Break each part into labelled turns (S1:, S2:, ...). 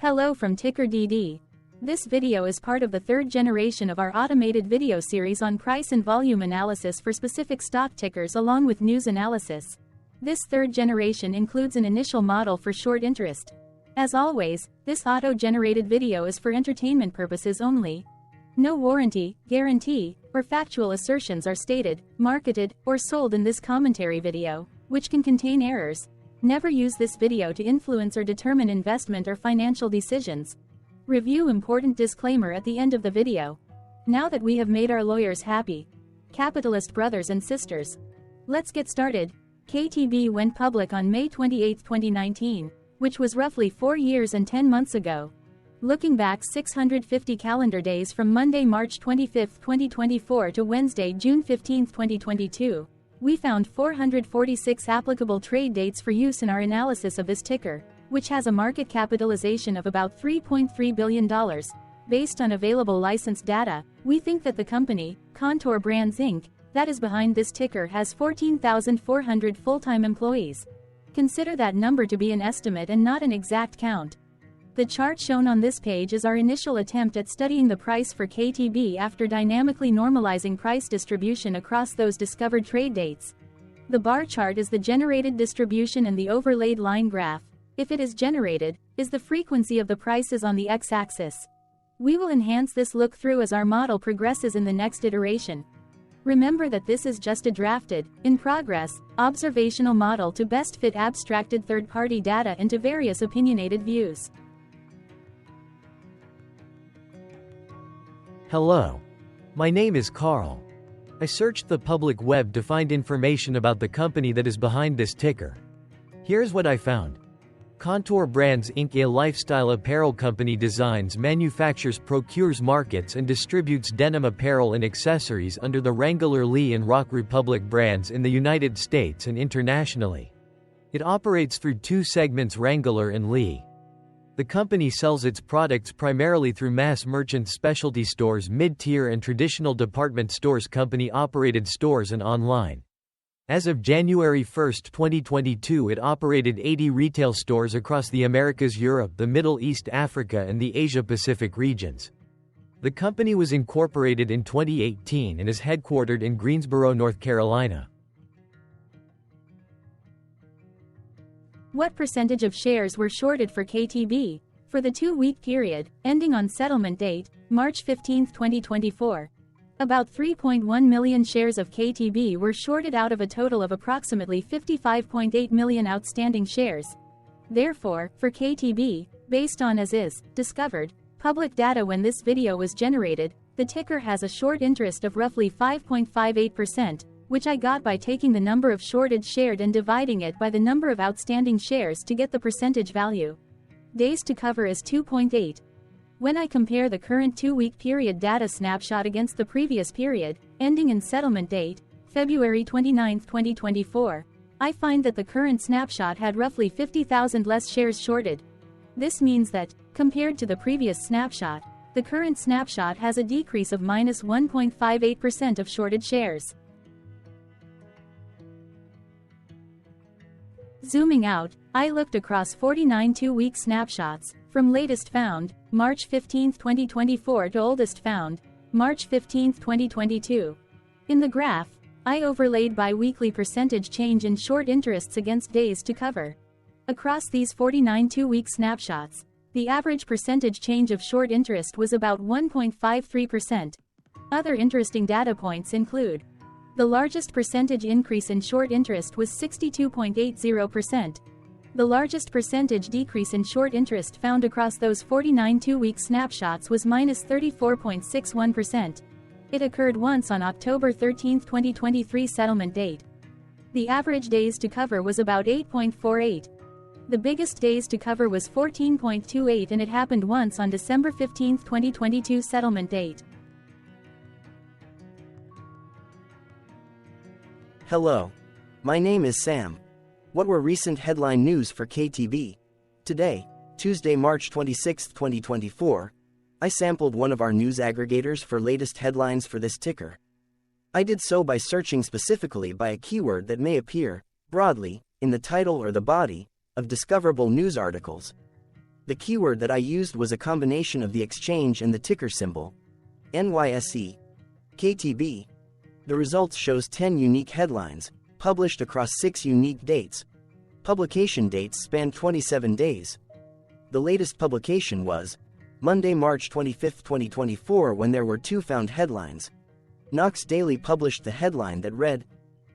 S1: Hello from TickerDD. This video is part of the third generation of our automated video series on price and volume analysis for specific stock tickers along with news analysis. This third generation includes an initial model for short interest. As always, this auto-generated video is for entertainment purposes only. No warranty, guarantee, or factual assertions are stated, marketed, or sold in this commentary video, which can contain errors. Never use this video to influence or determine investment or financial decisions. Review important disclaimer at the end of the video. Now that we have made our lawyers happy, capitalist brothers and sisters, let's get started. KTB went public on May 28, 2019, which was roughly 4 years and 10 months ago. Looking back 650 calendar days from Monday, March 25, 2024 to Wednesday, June 15, 2022, we found 446 applicable trade dates for use in our analysis of this ticker, which has a market capitalization of about $3.3 billion. Based on available licensed data, we think that the company, Kontoor Brands Inc., that is behind this ticker has 14,400 full-time employees. Consider that number to be an estimate and not an exact count. The chart shown on this page is our initial attempt at studying the price for KTB after dynamically normalizing price distribution across those discovered trade dates. The bar chart is the generated distribution and the overlaid line graph, if it is generated, is the frequency of the prices on the x-axis. We will enhance this look-through as our model progresses in the next iteration. Remember that this is just a drafted, in progress, observational model to best fit abstracted third-party data into various opinionated views.
S2: Hello. My name is Carl. I searched the public web to find information about the company that is behind this ticker. Here's what I found. Kontoor Brands Inc., a lifestyle apparel company, designs, manufactures, procures, markets, and distributes denim apparel and accessories under the Wrangler, Lee, and Rock Republic brands in the United States and internationally. It operates through two segments, Wrangler and Lee. The company sells its products primarily through mass merchant specialty stores, mid-tier and traditional department stores, company-operated stores, and online. As of January 1, 2022, it operated 80 retail stores across the Americas, Europe, the Middle East, Africa, and the Asia-Pacific regions. The company was incorporated in 2018 and is headquartered in Greensboro, North Carolina.
S1: What percentage of shares were shorted for KTB? For the 2-week period, ending on settlement date, March 15, 2024. About 3.1 million shares of KTB were shorted out of a total of approximately 55.8 million outstanding shares. Therefore, for KTB, based on as is, discovered, public data when this video was generated, the ticker has a short interest of roughly 5.58%, which I got by taking the number of shorted shared and dividing it by the number of outstanding shares to get the percentage value. Days to cover is 2.8. When I compare the current 2-week period data snapshot against the previous period, ending in settlement date, February 29, 2024, I find that the current snapshot had roughly 50,000 less shares shorted. This means that, compared to the previous snapshot, the current snapshot has a decrease of minus 1.58% of shorted shares. Zooming out, I looked across 49 2-week snapshots, from latest found, March 15, 2024 to oldest found, March 15, 2022. In the graph, I overlaid bi-weekly percentage change in short interests against days to cover. Across these 49 2-week snapshots, the average percentage change of short interest was about 1.53%. Other interesting data points include: the largest percentage increase in short interest was 62.80%. The largest percentage decrease in short interest found across those 49 2-week snapshots was minus 34.61%. It occurred once on October 13, 2023 settlement date. The average days to cover was about 8.48. The biggest days to cover was 14.28 and it happened once on December 15, 2022 settlement date.
S3: Hello. My name is Sam. What were recent headline news for KTB? Today, Tuesday, March 26, 2024, I sampled one of our news aggregators for latest headlines for this ticker. I did so by searching specifically by a keyword that may appear, broadly, in the title or the body, of discoverable news articles. The keyword that I used was a combination of the exchange and the ticker symbol, NYSE. KTB. The results shows 10 unique headlines, published across 6 unique dates. Publication dates span 27 days. The latest publication was Monday, March 25, 2024, when there were 2 found headlines. Knox Daily published the headline that read,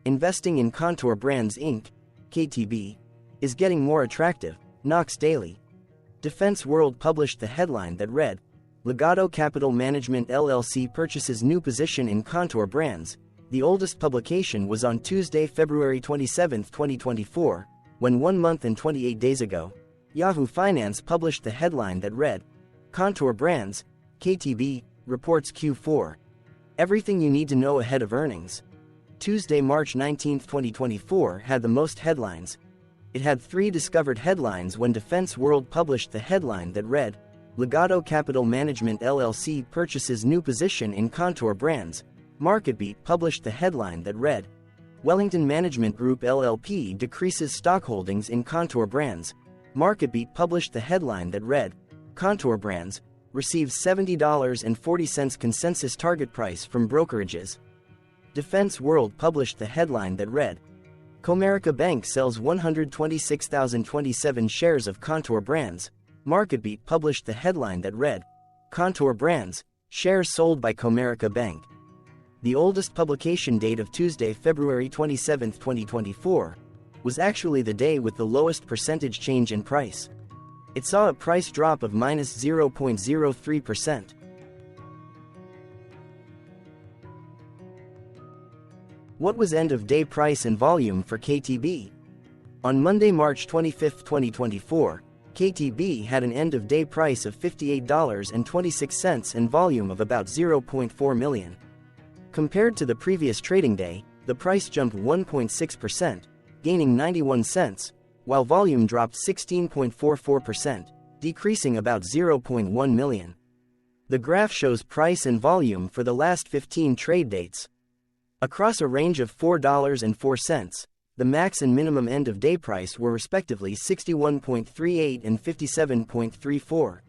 S3: "Investing in Contour Brands Inc., KTB, is getting more attractive, Knox Daily." Defense World published the headline that read, "Legato Capital Management LLC purchases new position in Contour Brands." The oldest publication was on Tuesday, February 27, 2024, when 1 month and 28 days ago, Yahoo Finance published the headline that read, "Contour Brands, KTB, reports Q4. Everything you need to know ahead of earnings." Tuesday, March 19, 2024 had the most headlines. It had 3 discovered headlines when Defense World published the headline that read, "Legato Capital Management LLC purchases new position in Contour Brands." MarketBeat published the headline that read, "Wellington Management Group LLP decreases stockholdings in Contour Brands." MarketBeat published the headline that read, "Contour Brands receives $70.40 consensus target price from brokerages." Defense World published the headline that read, "Comerica Bank sells 126,027 shares of Contour Brands." MarketBeat published the headline that read, "Contour Brands, shares sold by Comerica Bank." The oldest publication date of Tuesday, February 27, 2024, was actually the day with the lowest percentage change in price. It saw a price drop of -0.03%. What was end-of-day price and volume for KTB? On Monday, March 25, 2024, KTB had an end-of-day price of $58.26 and volume of about 0.4 million. Compared to the previous trading day, the price jumped 1.6%, gaining 91 cents, while volume dropped 16.44%, decreasing about 0.1 million. The graph shows price and volume for the last 15 trade dates. Across a range of $4.04, the max and minimum end-of-day price were respectively 61.38 and 57.34.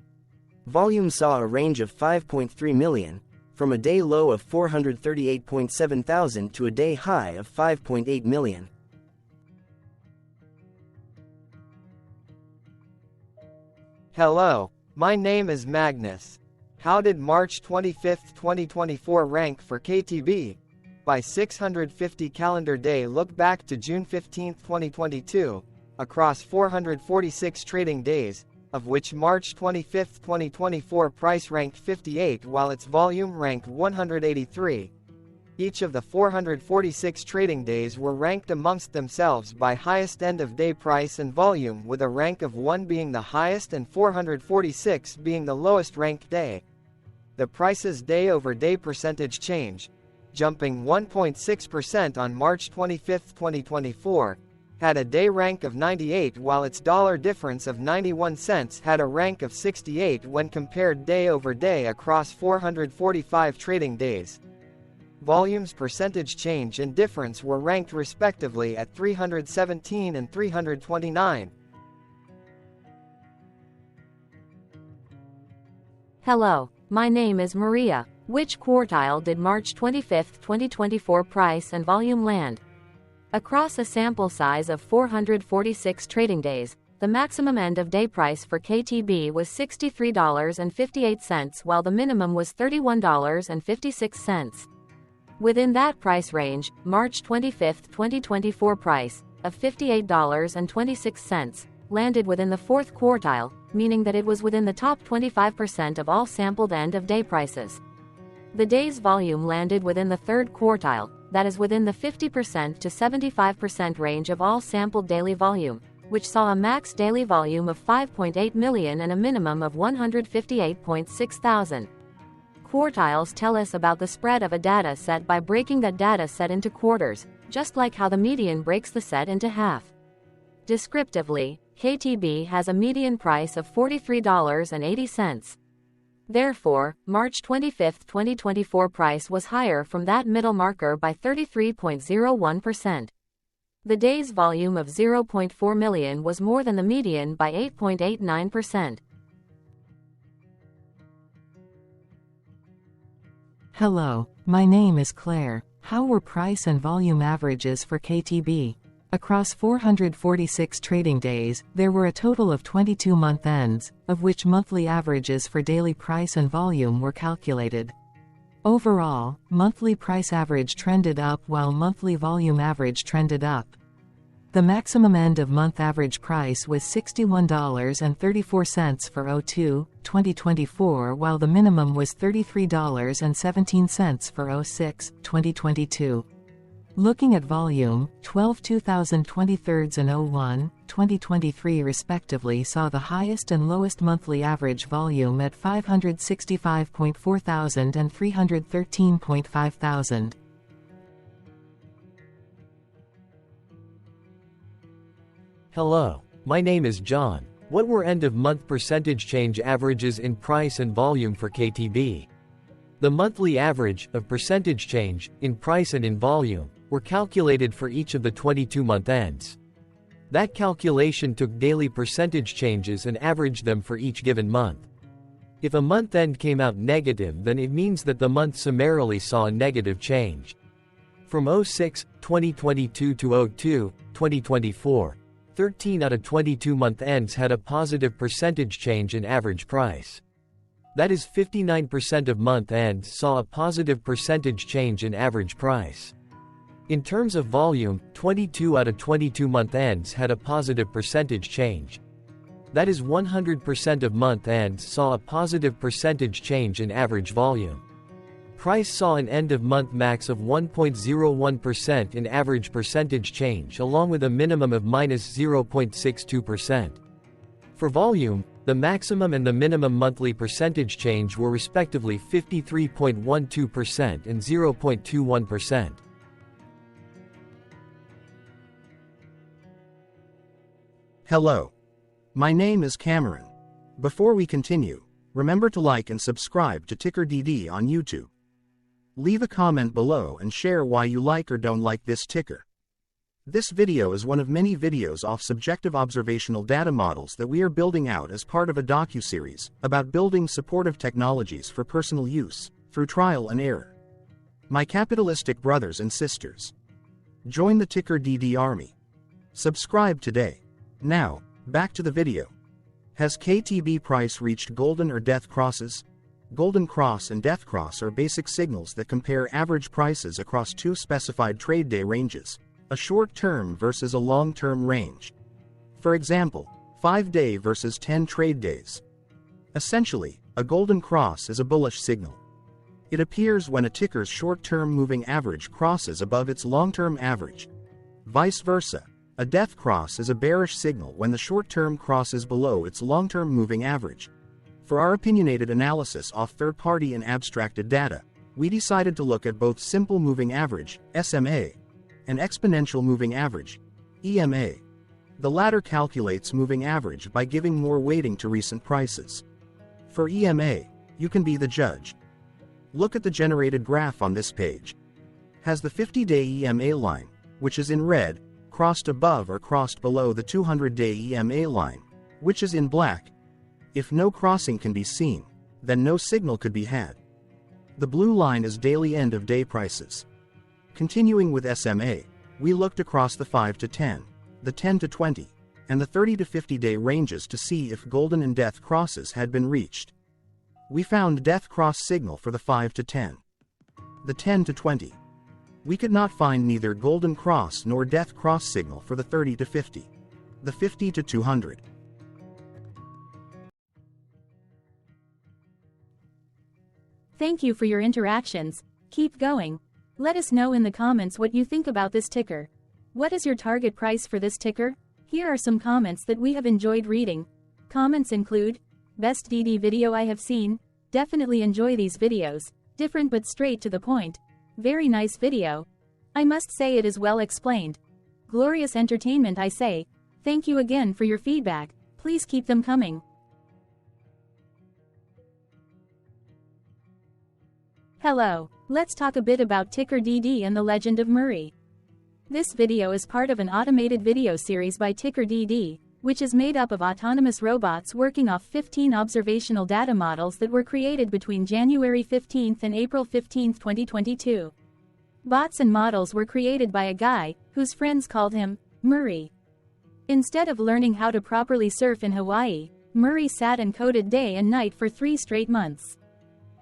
S3: Volume saw a range of 5.3 million, from a day low of 438.7 thousand to a day high of 5.8 million.
S4: Hello, my name is Magnus. How did March 25, 2024 rank for KTB? By 650 calendar day look back to June 15, 2022, across 446 trading days, of which March 25, 2024 price ranked 58 while its volume ranked 183. Each of the 446 trading days were ranked amongst themselves by highest end-of-day price and volume, with a rank of 1 being the highest and 446 being the lowest ranked day. The price's day-over-day percentage change, jumping 1.6% on March 25, 2024, had a day rank of 98 while its dollar difference of 91 cents had a rank of 68 when compared day over day across 445 trading days. Volume's percentage change and difference were ranked respectively at 317 and 329.
S1: Hello, my name is Maria. Which quartile did March 25, 2024 price and volume land? Across a sample size of 446 trading days, the maximum end-of-day price for KTB was $63.58 while the minimum was $31.56. Within that price range, March 25, 2024 price, of $58.26, landed within the 4th quartile, meaning that it was within the top 25% of all sampled end-of-day prices. The day's volume landed within the 3rd quartile, that is within the 50% to 75% range of all sampled daily volume, which saw a max daily volume of 5.8 million and a minimum of 158.6 thousand. Quartiles tell us about the spread of a data set by breaking that data set into quarters, just like how the median breaks the set into half. Descriptively, KTB has a median price of $43.80. Therefore, March 25, 2024 price was higher from that middle marker by 33.01%. The day's volume of 0.4 million was more than the median by 8.89%.
S5: Hello, my name is Claire. How were price and volume averages for KTB? Across 446 trading days, there were a total of 22 month ends, of which monthly averages for daily price and volume were calculated. Overall, monthly price average trended up while monthly volume average trended up. The maximum end of month average price was $61.34 for 02/2024, while the minimum was $33.17 for 06/2022. Looking at volume, 12 2023 and 01/2023 respectively saw the highest and lowest monthly average volume at 565.4 thousand and 313.5 thousand.
S2: Hello, my name is John. What were end-of-month percentage change averages in price and volume for KTB? The monthly average of percentage change in price and in volume were calculated for each of the 22 month ends. That calculation took daily percentage changes and averaged them for each given month. If a month end came out negative, then it means that the month summarily saw a negative change. From 06/2022 to 02/2024, 13 out of 22 month ends had a positive percentage change in average price. That is, 59% of month ends saw a positive percentage change in average price. In terms of volume, 22 out of 22 month ends had a positive percentage change. That is, 100% of month ends saw a positive percentage change in average volume. Price saw an end-of-month max of 1.01% in average percentage change, along with a minimum of -0.62%. For volume, the maximum and the minimum monthly percentage change were respectively 53.12% and 0.21%.
S6: Hello. My name is Cameron. Before we continue, remember to like and subscribe to TickerDD on YouTube. Leave a comment below and share why you like or don't like this ticker. This video is one of many videos off subjective observational data models that we are building out as part of a docuseries about building supportive technologies for personal use through trial and error. My capitalistic brothers and sisters, join the TickerDD army. Subscribe today. Now, back to the video. Has KTB price reached golden or death crosses? Golden cross and death cross are basic signals that compare average prices across two specified trade day ranges, a short-term versus a long-term range. For example, 5-day versus 10 trade days. Essentially, a golden cross is a bullish signal. It appears when a ticker's short-term moving average crosses above its long-term average. Vice versa, a death cross is a bearish signal when the short-term crosses below its long-term moving average. For our opinionated analysis off third-party and abstracted data, we decided to look at both simple moving average, SMA, and exponential moving average, EMA. The latter calculates moving average by giving more weighting to recent prices. For EMA, you can be the judge. Look at the generated graph on this page. Has the 50-day EMA line, which is in red, crossed above or crossed below the 200-day EMA line, which is in black? If no crossing can be seen, then no signal could be had. The blue line is daily end-of-day prices. Continuing with SMA, we looked across the 5 to 10, the 10 to 20, and the 30 to 50-day ranges to see if golden and death crosses had been reached. We found death cross signal for the 5 to 10. The 10 to 20. We could not find neither golden cross nor death cross signal for the 30 to 50. The 50 to 200.
S1: Thank you for your interactions. Keep going. Let us know in the comments what you think about this ticker. What is your target price for this ticker? Here are some comments that we have enjoyed reading. Comments include, best DD video I have seen, definitely enjoy these videos, different but straight to the point. Very nice video. I must say it is well explained. Glorious entertainment I say. Thank you again for your feedback. Please keep them coming. Hello, let's talk a bit about TickerDD and the Legend of Murray. This video is part of an automated video series by TickerDD, which is made up of autonomous robots working off 15 observational data models that were created between January 15 and April 15, 2022. Bots and models were created by a guy, whose friends called him Murray. Instead of learning how to properly surf in Hawaii, Murray sat and coded day and night for 3 straight months.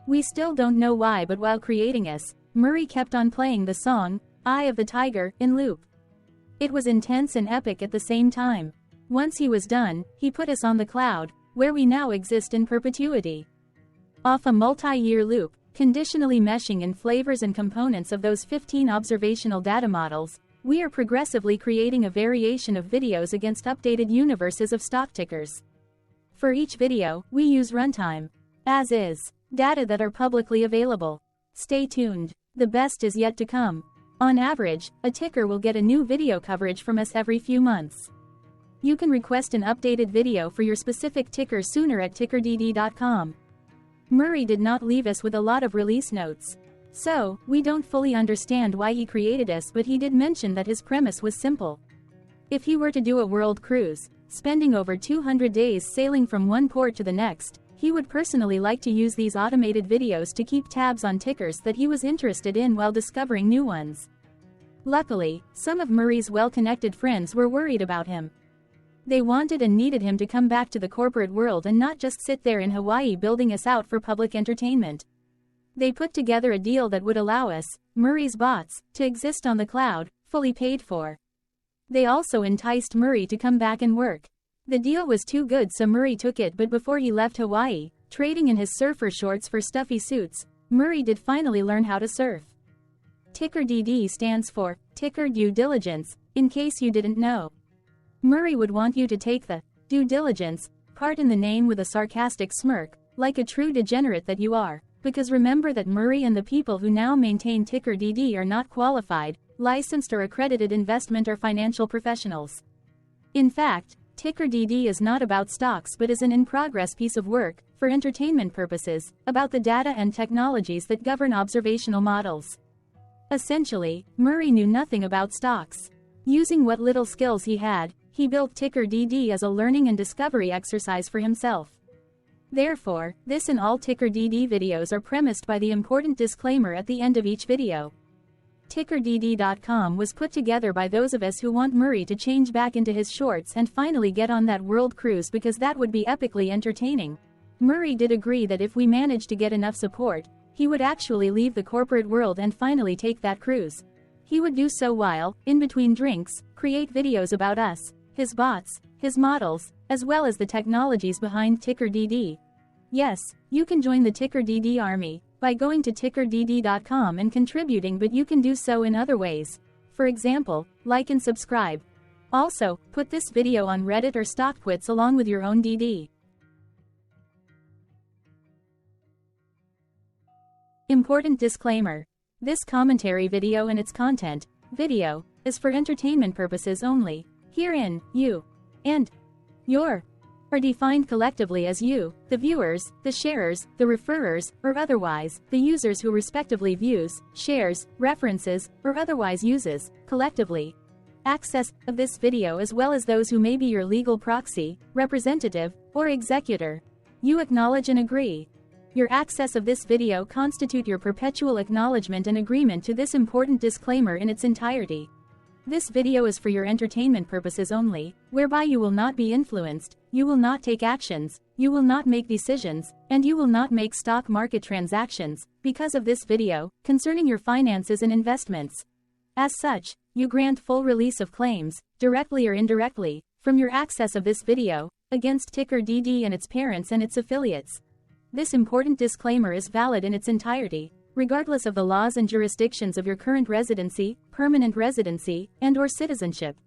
S1: We still don't know why, but while creating us, Murray kept on playing the song, Eye of the Tiger, in loop. It was intense and epic at the same time. Once he was done, he put us on the cloud, where we now exist in perpetuity. Off a multi-year loop, conditionally meshing in flavors and components of those 15 observational data models, we are progressively creating a variation of videos against updated universes of stock tickers. For each video, we use runtime, as is, data that are publicly available. Stay tuned. The best is yet to come. On average, a ticker will get a new video coverage from us every few months. You can request an updated video for your specific ticker sooner at TickerDD.com. Murray did not leave us with a lot of release notes. So, we don't fully understand why he created us, but he did mention that his premise was simple. If he were to do a world cruise, spending over 200 days sailing from one port to the next, he would personally like to use these automated videos to keep tabs on tickers that he was interested in while discovering new ones. Luckily, some of Murray's well-connected friends were worried about him. They wanted and needed him to come back to the corporate world and not just sit there in Hawaii building us out for public entertainment. They put together a deal that would allow us, Murray's bots, to exist on the cloud, fully paid for. They also enticed Murray to come back and work. The deal was too good, so Murray took it, but before he left Hawaii, trading in his surfer shorts for stuffy suits, Murray did finally learn how to surf. TickerDD stands for Ticker Due Diligence, in case you didn't know. Murray would want you to take the due diligence part in the name with a sarcastic smirk, like a true degenerate that you are, because remember that Murray and the people who now maintain TickerDD are not qualified, licensed or accredited investment or financial professionals. In fact, TickerDD is not about stocks but is an in-progress piece of work, for entertainment purposes, about the data and technologies that govern observational models. Essentially, Murray knew nothing about stocks. Using what little skills he had, he built TickerDD as a learning and discovery exercise for himself. Therefore, this and all TickerDD videos are premised by the important disclaimer at the end of each video. TickerDD.com was put together by those of us who want Murray to change back into his shorts and finally get on that world cruise, because that would be epically entertaining. Murray did agree that if we managed to get enough support, he would actually leave the corporate world and finally take that cruise. He would do so while, in between drinks, create videos about us, his bots, his models, as well as the technologies behind TickerDD. Yes, you can join the TickerDD army by going to TickerDD.com and contributing, but you can do so in other ways. For example, like and subscribe. Also, put this video on Reddit or StockTwits along with your own DD. Important disclaimer. This commentary video and its content, video, is for entertainment purposes only. Herein, you and your are defined collectively as you, the viewers, the sharers, the referrers, or otherwise, the users who respectively views, shares, references, or otherwise uses, collectively, access of this video, as well as those who may be your legal proxy, representative, or executor. You acknowledge and agree. Your access of this video constitute your perpetual acknowledgement and agreement to this important disclaimer in its entirety. This video is for your entertainment purposes only, whereby you will not be influenced, you will not take actions, you will not make decisions, and you will not make stock market transactions, because of this video, concerning your finances and investments. As such, you grant full release of claims, directly or indirectly, from your access of this video, against TickerDD and its parents and its affiliates. This important disclaimer is valid in its entirety, regardless of the laws and jurisdictions of your current residency, permanent residency, and/or citizenship.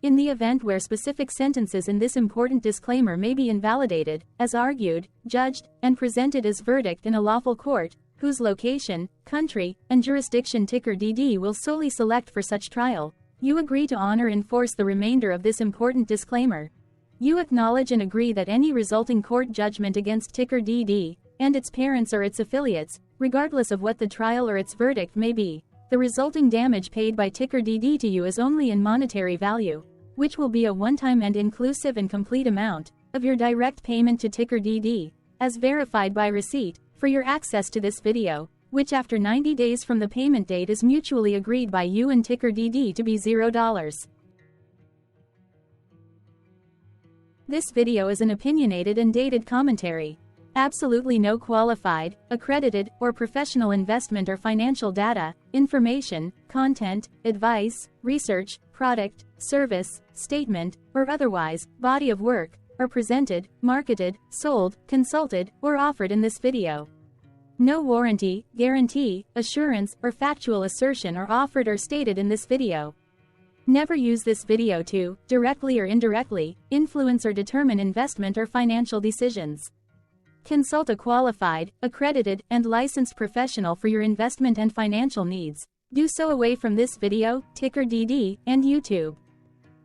S1: In the event where specific sentences in this important disclaimer may be invalidated, as argued, judged, and presented as verdict in a lawful court, whose location, country, and jurisdiction TickerDD will solely select for such trial, you agree to honor and enforce the remainder of this important disclaimer. You acknowledge and agree that any resulting court judgment against TickerDD and its parents or its affiliates, regardless of what the trial or its verdict may be, the resulting damage paid by TickerDD to you is only in monetary value, which will be a one-time and inclusive and complete amount of your direct payment to TickerDD, as verified by receipt, for your access to this video, which after 90 days from the payment date is mutually agreed by you and TickerDD to be $0. This video is an opinionated and dated commentary. Absolutely no qualified, accredited, or professional investment or financial data, information, content, advice, research, product, service, statement, or otherwise, body of work, are presented, marketed, sold, consulted, or offered in this video. No warranty, guarantee, assurance, or factual assertion are offered or stated in this video. Never use this video to, directly or indirectly, influence or determine investment or financial decisions. Consult a qualified, accredited, and licensed professional for your investment and financial needs. Do so away from this video, TickerDD, and YouTube.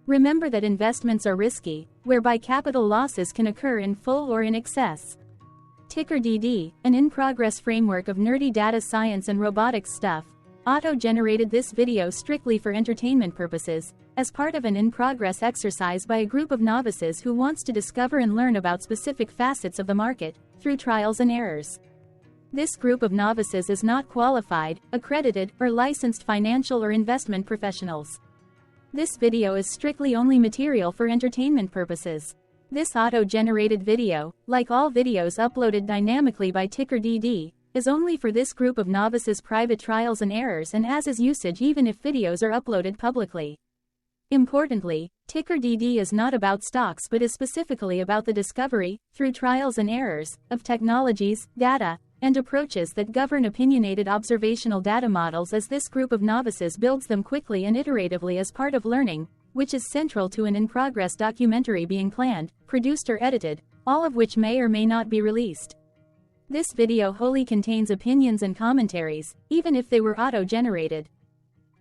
S1: Remember that investments are risky, whereby capital losses can occur in full or in excess. TickerDD, an in-progress framework of nerdy data science and robotics stuff, auto-generated this video strictly for entertainment purposes, as part of an in-progress exercise by a group of novices who wants to discover and learn about specific facets of the market, through trials and errors. This group of novices is not qualified, accredited, or licensed financial or investment professionals. This video is strictly only material for entertainment purposes. This auto-generated video, like all videos uploaded dynamically by TickerDD, is only for this group of novices' private trials and errors and as is usage even if videos are uploaded publicly. Importantly, TickerDD is not about stocks but is specifically about the discovery, through trials and errors, of technologies, data, and approaches that govern opinionated observational data models as this group of novices builds them quickly and iteratively as part of learning, which is central to an in-progress documentary being planned, produced or edited, all of which may or may not be released. This video wholly contains opinions and commentaries, even if they were auto-generated.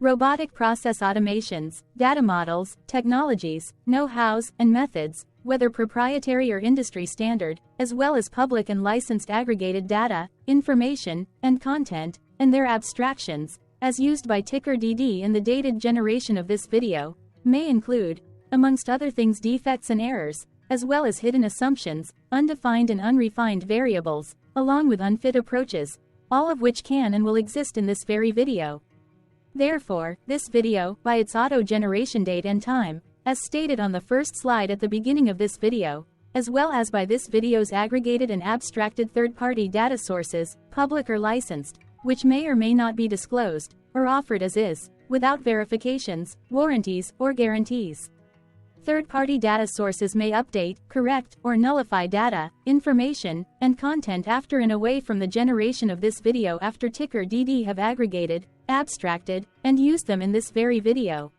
S1: Robotic process automations, data models, technologies, know-hows, and methods, whether proprietary or industry standard, as well as public and licensed aggregated data, information, and content, and their abstractions, as used by TickerDD in the dated generation of this video, may include, amongst other things, defects and errors, as well as hidden assumptions, undefined and unrefined variables, along with unfit approaches, all of which can and will exist in this very video. Therefore, this video, by its auto-generation date and time, as stated on the first slide at the beginning of this video, as well as by this video's aggregated and abstracted third-party data sources, public or licensed, which may or may not be disclosed, or offered as is, without verifications, warranties, or guarantees. Third-party data sources may update, correct, or nullify data, information, and content after and away from the generation of this video after TickerDD have aggregated, abstracted, and used them in this very video.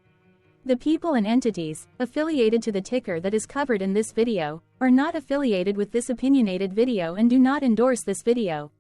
S1: The people and entities, affiliated to the ticker that is covered in this video, are not affiliated with this opinionated video and do not endorse this video.